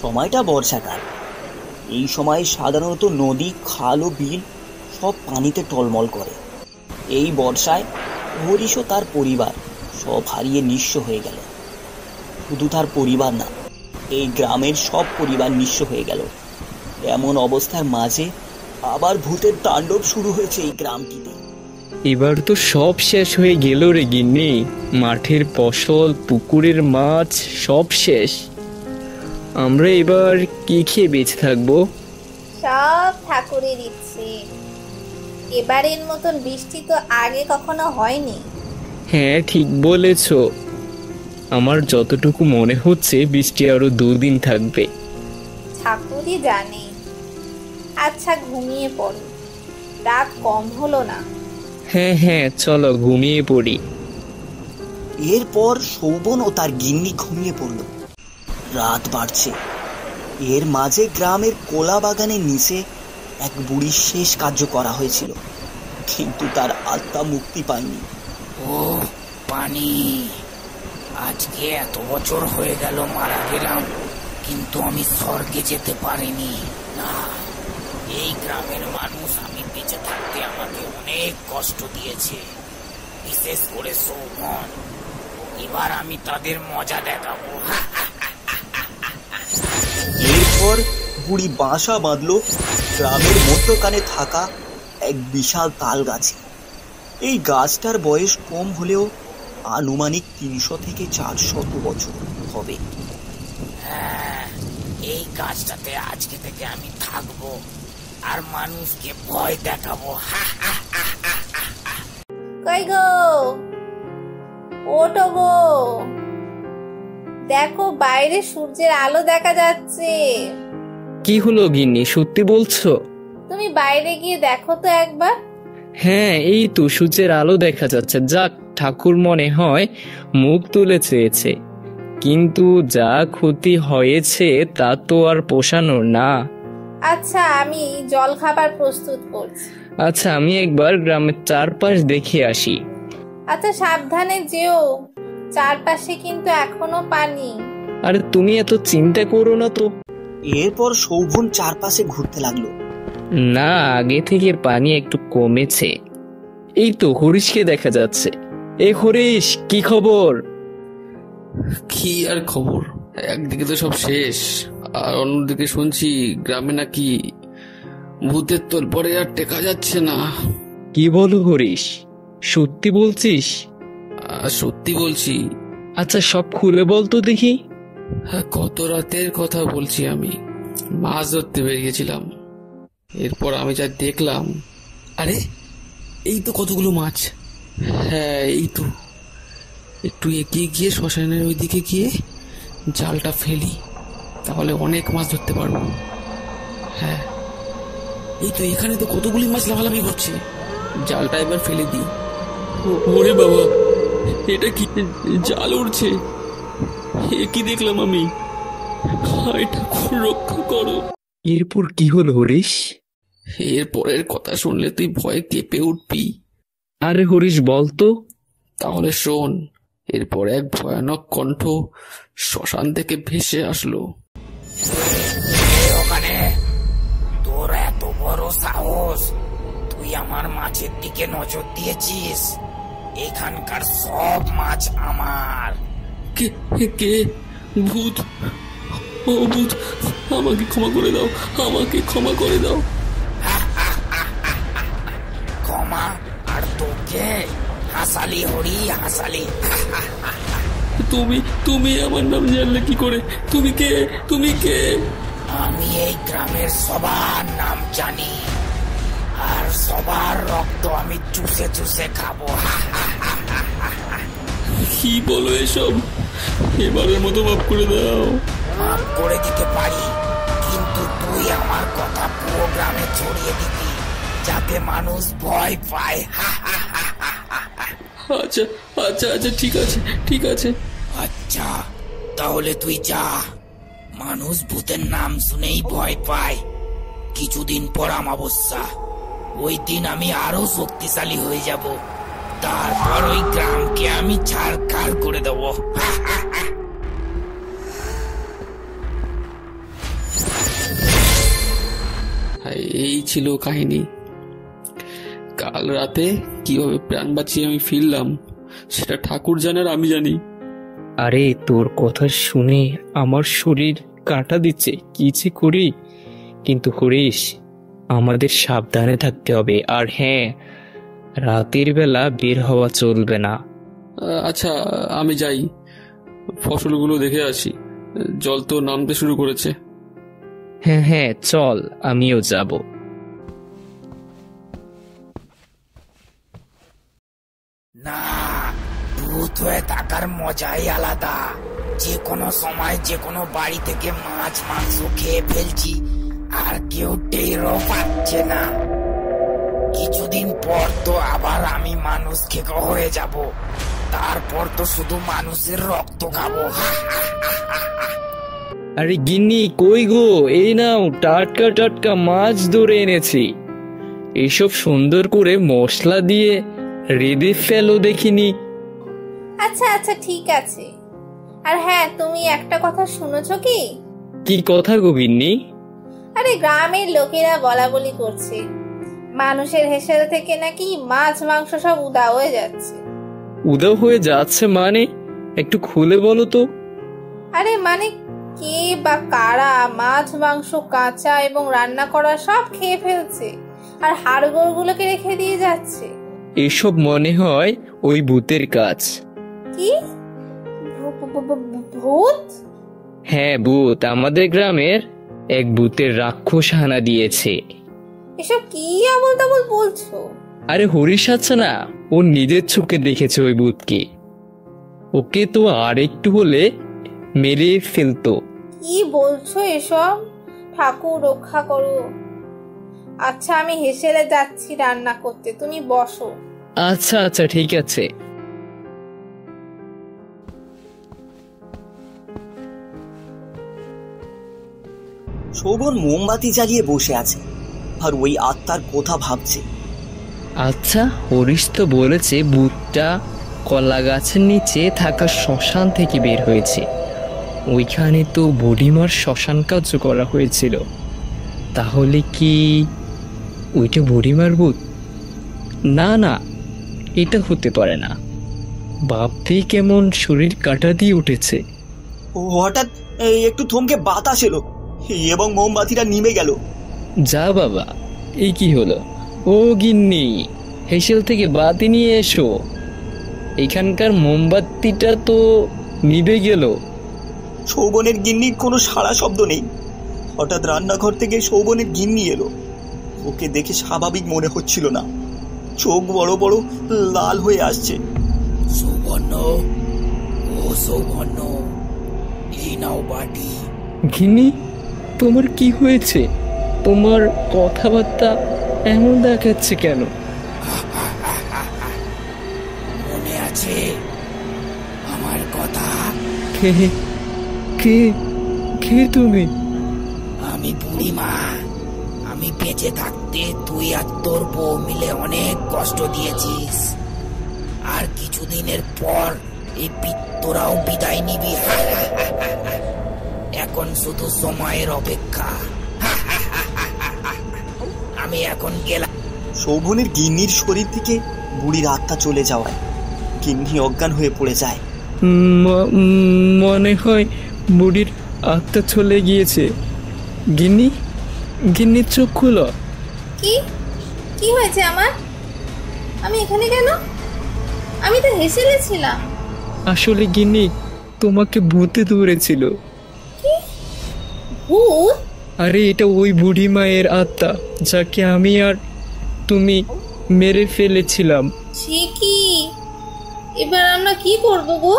সময়টা বর্ষাকাল। এই সময় সাধারণত নদী, খাল ও বিল সব পানিতে টলমল করে। এই বর্ষায় হরিশ ও তার পরিবার সব হারিয়ে নিঃস্ব হয়ে গেল। শুধু তার পরিবার না, এই গ্রামের সব পরিবার নিঃস্ব হয়ে গেল। এমন অবস্থার মাঝে আবার ভূতের তাণ্ডব শুরু হয়েছে এই গ্রামটিতে। এবার তো সব শেষ হয়ে গেল রে গিন্নি। মাঠের ফসল, পুকুরের মাছ সব শেষ। আমরা এবার কি খেয়ে বেঁচে থাকবো? সব ঠাকুরের ইচ্ছে। এবারের মতন বৃষ্টি তো আগে কখনো হয়নি। হ্যাঁ, ঠিক বলেছ। আমার যতটুকু মনে হচ্ছে বৃষ্টি আরো 2 দিন থাকবে। ঠাকুরই জানে। আচ্ছা, ঘুমিয়ে পড়ো, রাত কম হলো না? হ্যাঁ হ্যাঁ, চলো ঘুমিয়ে পড়ি। এরপর শোভন ও তার গিন্নি ঘুমিয়ে পড়ল। রাত বাড়ছে। এর মাঝে গ্রামের কোলা বাগানের নিচে এক বুড়ির শেষ কার্য করা হয়েছিল, কিন্তু তার আত্মা মুক্তি পায়নি। ও পানি, আজকে এত বছর হয়ে গেল মারা গেলাম, কিন্তু আমি স্বর্গে যেতে পারিনি। না, এই গ্রামের মানুষ আমি বেঁচে থাকতে আমাকে অনেক কষ্ট দিয়েছে, বিশেষ করে শোভন। এবার আমি তাদের মজা দেখাবো। এরপর বুড়ি বাসা বাঁধল গ্রামের মধ্যখানে থাকা এক বিশাল তাল গাছে। এই গাছটার বয়স কম হলেও আনুমানিক 300 থেকে 400 বছর হবে। হ্যাঁ, এই গাছটাতে আজকে থেকে আমি থাকবো আর মানুষকে ভয় দেখাবো। কই গো, ওঠো গো, দেখো বাইরে সূর্যের আলো দেখা যাচ্ছে। কি হলো গিন্নি, সত্যি বলছো? তুমি বাইরে গিয়ে দেখো তো একবার। হ্যাঁ, এই তো সূর্যের আলো দেখা যাচ্ছে। যাক, ঠাকুর মনে হয় মুখ তুলে চেয়েছে, কিন্তু যা ক্ষতি হয়েছে তা তো আর পোষানোর না। আচ্ছা, আমি জল খাবার প্রস্তুত করছি। আচ্ছা, আমি একবার গ্রামের চারপাশ দেখে আসি। আচ্ছা, সাবধানে যেও, চারপাশে কিন্তু এখনো পানি। আরে তুমি এত চিন্তা করো না তো। এরপর শোভন চারপাশে ঘুরতে লাগলো। না, আগে থেকে পানি একটু কমেছে। এই তো হরিশকে দেখা যাচ্ছে। এ হরিশ, কি খবর? কি আর খবর, একদিকে তো সব শেষ, আর অন্যদিকে শুনছি গ্রামে নাকি ভূতের তোলপাড়ে আর টেকা যাচ্ছে না। কি বলো হরিশ, সত্যি বলছিস? সত্যি বলছি। আচ্ছা, সব খুলে বলতো দেখি। গত রাতের কথা বলছি। আমি মাছ ধরতে বেরিয়েছিলাম। এরপর আমি যা দেখলাম, আরে এই তো কতগুলো মাছ। হ্যাঁ, এই তো। একটু এগিয়ে গিয়ে শ্মশানের ওইদিকে গিয়ে জালটা ফেলি, তাহলে অনেক মাছ ধরতে পারবো। হ্যাঁ, এই তো এখানে তো কতগুলি মাছ লাফালাফি করছে। জালটা এবার ফেলে দিই। ওরে বাবা, এটা কি, জাল উড়ছে! এ কি দেখলাম আমি! হায় ঠাকুর, রক্ষা করো! এরপর কি হলো হরিশ? এর পরের কথা শুনলে তুই ভয়ে কেঁপে উঠবি। আরে হরিশ, বলতো। তাহলে শোন। এরপর এক ভয়ানক কণ্ঠ শ্মশান থেকে ভেসে আসলো। ওখানে তোর এত বড় সাহস, তুই আমার মাছের দিকে নজর দিয়েছিস? এখানকার সব মাছ আমার। কে কে? ভূত? ও ভূত, আমাকে ক্ষমা করে দাও, আমাকে ক্ষমা করে দাও। ক্ষমা? আর তোকে হাসালি হরি, হাসালি। তুমি আমার নাম জানলে কি করে? তুমি কে? তুমি কে? আমি এই গ্রামের সবার নাম জানি, আর সবার রক্ত আমি চুষে চুষে খাবো। কি বলো এসব? এবারের মতো মাফ করে দাও। মাফ করে দিতে পারি, কিন্তু তুই আমার কথা পুরো গ্রামে ছড়িয়ে দিবি, যাতে মানুষ ভয় পায়। আচ্ছা আচ্ছা আচ্ছা, ঠিক আছে ঠিক আছে। আচ্ছা, তাহলে তুই যা। মানুষ ভূতের নাম শুনেই ভয় পায়। কিছুদিন পর অমাবস্যা, ওই দিন আমি আরো শক্তিশালী হয়ে যাব। তারপর ওই গ্রামকে আমি ছাড়খাড় করে দেবো। এই ছিল কাহিনী। কাল রাতে কিভাবে প্রাণ বাঁচিয়ে আমি ফিরলাম সেটা ঠাকুর জানে আর আমি জানি। আরে তোর কথা শুনে আমার শরীর কাঁটা দিচ্ছে, কি যে করি। কিন্তু হরিশ, আমাদের সাবধানে থাকতে হবে। আর হ্যাঁ, রাতের বেলা বের হওয়া চলবে না। আচ্ছা, আমি যাই, ফসলগুলো দেখে আসি। জল তো নামতে শুরু করেছে। হ্যাঁ হ্যাঁ, চল, আমিও যাব। না, ভূত হয়ে থাকার মজাই আলাদা। যে কোনো সময় যে কোনো বাড়ি থেকে মাছ মাংস খেয়ে ফেলছি, আর কেউ টেরও পাচ্ছে না। কিছুদিন পর তো আবার আমি মানুষ খেকো হয়ে যাব। তারপর তো শুধু মানুষের রক্ত খাবো। আরে গিন্নি, কই গো? এই নাও, টাটকা টাটকা মাছ ধরে এনেছি। এইসব সুন্দর করে মশলা দিয়ে রেঁধে ফেলো দেখিনি। আচ্ছা আচ্ছা, ঠিক আছে। আর হ্যাঁ, তুমি একটা কথা শুনেছ কি? কি কথা গো গিন্নি? আরে গ্রামের লোকেরা বলা বলি করছে মানুষের হেসেল থেকে নাকি মাছ মাংস সব উধাও হয়ে যাচ্ছে। উধাও হয়ে যাচ্ছে মানে? একটু খুলে বলো তো। আরে মানে কে বা কারা মাছ মাংস কাঁচা এবং রান্না করা সব খেয়ে ফেলছে, আর হাড়গোড় গুলোকে রেখে দিয়ে যাচ্ছে। এসব মনে হয় ওই ভূতের কাজ। কি? ভূত? হ্যাঁ, ভূত। আমাদের গ্রামের এক ভূতের রাক্ষস হানা দিয়েছে। এসব কি আবল তাবল বলছো? আরে হরিশ আছে না, ও নিজের চোখে দেখেছে ওই ভূতকে। ওকে তো আর একটু হলে মেরে ফেলতো। কি বলছো এসব? ঠাকুর রক্ষা করো। আচ্ছা, আমি হেসেলে যাচ্ছি রান্না করতে, তুমি বসো। আচ্ছা আচ্ছা, ঠিক আছে। শোভন মোমবাতি জ্বালিয়ে বসে আছে, আর ওই আত্মার কথা ভাবছে। আচ্ছা, হরিশ তো বলেছে ভূতটা কলা গাছের নিচে থাকা শ্মশান থেকে বের হয়েছে। ওইখানে তো বুড়িমার শ্মশান কার্য করা হয়েছিল। তাহলে কি ওইটা বুড়িমার ভূত? না না, এটা হতে পারে না। ভাবতেই কেমন শরীর কাটা দিয়ে উঠেছে। ও হঠাৎ একটু থমকে বাতাস এলো এবং মোমবাতিটা নিভে গেল। যা বাবা, এই কি হলো? ও গিন্নি, হেসেল থেকে বাতি নিয়ে এসো। এখানকার মোমবাতিটা তো নিভে গেল। শোভনের গিন্নির কোনো সাড়া শব্দ নেই। হঠাৎ রান্নাঘর থেকে শোভনের গিন্নি এলো। ওকে দেখে স্বাভাবিক মনে হচ্ছিল না। চোখ বড় বড় লাল হয়ে আসছে। সৌবর্ণ, ও সৌবর্ণ, এই নাও বাটি। গিন্নি, তোমার কি হয়েছে? তোমার কথাবার্তা এমন দেখাচ্ছে কেন? মনে আছে আমার কথা? কে কে কে তুমি? আমি বুড়িমা। আমি বেঁচে থাকতে তুই আর তোর বউ মিলে অনেক কষ্ট দিয়েছিস, আর কিছুদিনের পর এই পিত্তরাও বিদায় নিবি। এখন শুধু সময়ের অপেক্ষা। আমি এখন গেলাম। শোভনের গিন্নির শরীর থেকে বুড়ির আত্মা চলে যাওয়ায় গিন্নি অজ্ঞান হয়ে পড়ে যায়। মনে হয় বুড়ির আত্মা চলে গিয়েছে। গিন্নি, গিন্নির চোখ খুলো। কি কি হয়েছে আমার? আমি এখানে কেন? আমি তো হেসেলে ছিলাম। আসলে গিন্নি, তোমাকে ভূতে ধরেছিল। ভূত? আরে এটা ওই বুড়ি মায়ের আত্মা, যাকে আমি আর তুমি মেরে ফেলেছিলাম। সে কি? এবার আমরা কি করব গো?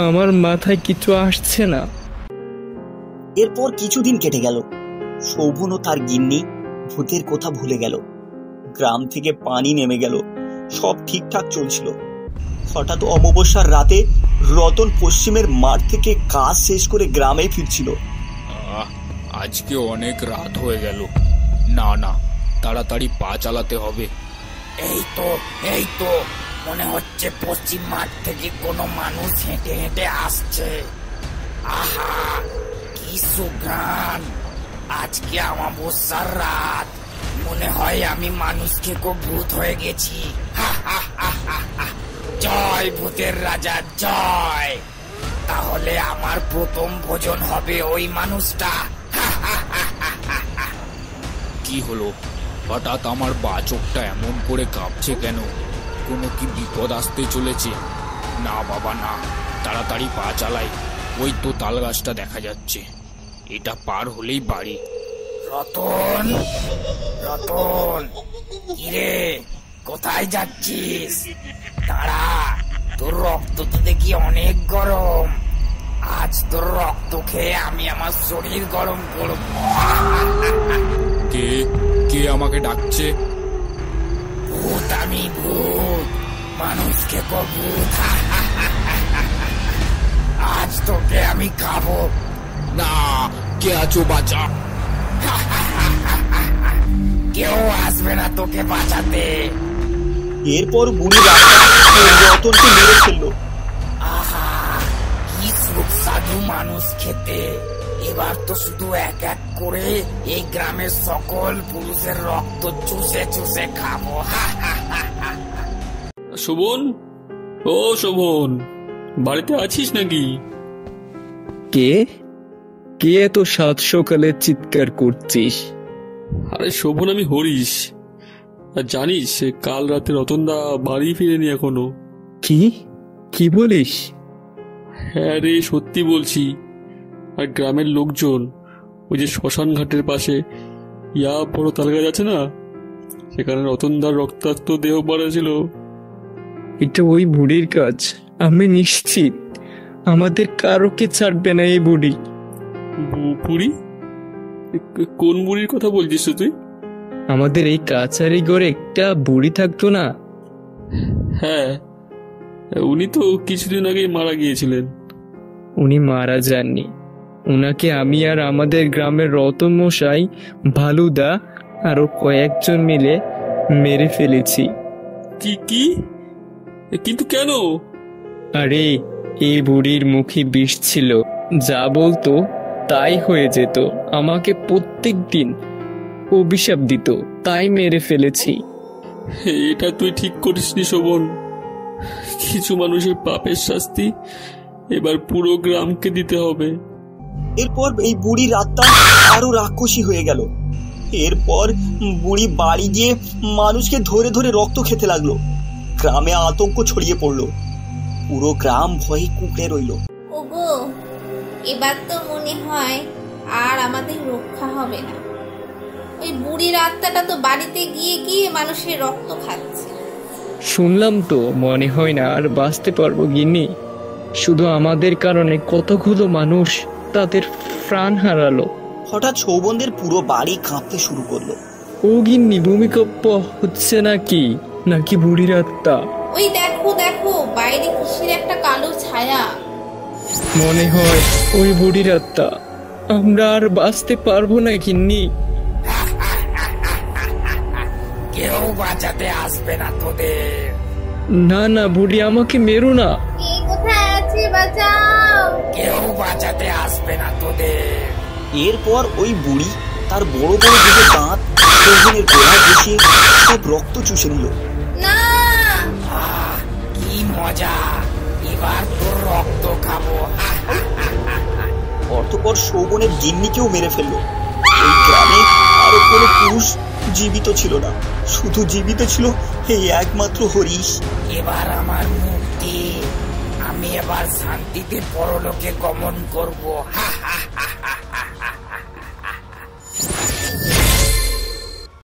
আমার মাথায় কিছু আসছে না। এরপর কিছুদিন কেটে গেল। শোভন ও তার গিন্নি ভূতের কথা ভুলে গেল। গ্রাম থেকে পানি নেমে গেল, সব ঠিকঠাক চলছিল। হঠাৎ অমাবস্যার রাতে রতন পশ্চিমের মাঠ থেকে কাজ শেষ করে গ্রামে ফিরছিল। আজকে অনেক রাত হয়ে গেল। না না, তাড়াতাড়ি পা চালাতে হবে। এই তো মনে হচ্ছে পশ্চিম মাঠ থেকে কোনো মানুষ হেঁটে হেঁটে আসছে। আহা, কি সুঘ্রাণ! আজকে অমাবস্যার রাত, মনে হয় আমি মানুষকে খুব ভূত হয়ে গেছি। জয় ভূতের রাজা জয়। তাহলে আমার প্রথম ভোজন হবে ওই মানুষটা। কি হলো, হঠাৎ আমার বাচকটা এমন করে কাঁপছে কেন? কোনো কি বিপদ আসতে চলেছে? না বাবা না, তাড়াতাড়ি পা চালাই। ওই তো তাল গাছটা দেখা যাচ্ছে, এটা পার হলেই বাড়ি। রতন, রতন, কিরে কোথায় যাচ্ছিস? দাঁড়া, তোর রক্ত তো দেখি অনেক গরম। আজ তোর রক্ত খেয়ে আমি আমার শরীর গরম করব। কে কে আমাকে ডাকছে? ভূত, আমি ভূত, মানুষকে ভূত। আজ তোকে আমি খাবো। না, কে আছো বাঁচা। কেউ আসবে না তোকে বাঁচাতে। এরপর বুড়ি রতনকে মেরে ফেললো। আহা, কি সুস্বাদু মানুষ খেতে। এবার তো শুধু এক এক করে এই গ্রামের সকল পুরুষের রক্ত চুষে চুষে খাবো। শোভন, ও শোভন, বাড়িতে আছিস নাকি? কে কে এত সাত সকালে চিৎকার করছিস? আরে শোভন, আমি হরিশ। আর জানিস কাল রাতে রতনদা বাড়ি ফিরেনি এখনো। কি কি বলিস? হ্যাঁ রে, সত্যি বলছি। আর গ্রামের লোকজন ওই যে শ্মশান ঘাটের পাশে বড় তালগাছ আছে না, সেখানে রতনদার রক্তাক্ত দেহ পড়া ছিল। এটা ওই বুড়ির কাজ, আমি নিশ্চিত। আমাদের কারোকে ছাড়বে না এই বুড়ি। বুড়ি? কোন বুড়ির কথা বলছিস তুই? আমাদের এই কাছারি ঘরে একটা বুড়ি থাকতো না? হ্যাঁ, উনি তো কিছুদিন আগেই মারা গিয়েছিলেন। উনি মারা যাননি, উনাকে আমি আর আমাদের গ্রামের রতন মশাই, ভালুদা আরো কয়েকজন মিলে মেরে ফেলেছি। কি কি? কিন্তু কেন? আরে, এই বুড়ির মুখে বিষ ছিল, যা বলতো তাই হয়ে যেত। আমাকে প্রত্যেক দিন অভিশাপ দিত, তাই মেরে ফেলেছি। এটা তুই ঠিক করিসনি শোভন। কিছু মানুষের পাপের শাস্তি এবার পুরো গ্রামকে দিতে হবে। এরপর এই বুড়ির আত্মা আরো রাক্ষসী হয়ে গেল। এরপর বুড়ি বাড়ি গিয়ে মানুষকে ধরে ধরে রক্ত খেতে লাগলো। গ্রামে আতঙ্ক ছড়িয়ে পড়লো, পুরো গ্রাম ভয়ে কুঁকড়ে রইল। ওগো, এবার তো মনে হয় আর আমাদের রক্ষা হবে না। ওই বুড়ির আত্মাটা তো বাড়িতে গিয়ে গিয়ে মানুষের রক্ত খাচ্ছে। শুনলাম তো, মনে হয় না আর বাঁচতে পারবো গিন্নি। শুধু আমাদের কারণে কতগুলো মানুষ তাদের প্রাণ হারালো। হঠাৎ সৌবনদের পুরো বাড়ি কাঁপতে শুরু করলো। ও গিন্নি, ভূমিকম্প হচ্ছে নাকি নাকি বুড়ির আত্মা? ওই দেখো দেখো, বাইরে কিসের একটা কালো ছায়া। মনে হয় ওই বুড়ির আত্মা। আমরা আর বাঁচতে পারবো না গিন্নি। কেউ বাঁচাতে আসবে না তোদের। না না বুড়ি, আমাকে মেরো না। কে কোথায় আছে, বাঁচাও। কেউ বাঁচাতে আসবে না তোদের। এরপর ওই বুড়ি তার বড় বড় দুটো দাঁত সৌবনের গলায় বসিয়ে সব রক্ত চুষে নিল। না, কি মজা, এবার তোর রক্ত খাবো। অতঃপর সৌবনের গিন্নিকেও মেরে ফেললো। এই গ্রামে আরো কোনো পুরুষ জীবিত ছিল না, শুধু জীবিত ছিল এই একমাত্র হরিশ। এবার আমার মুক্তি, আমি এবার শান্তিতে পরলোকে গমন করবো।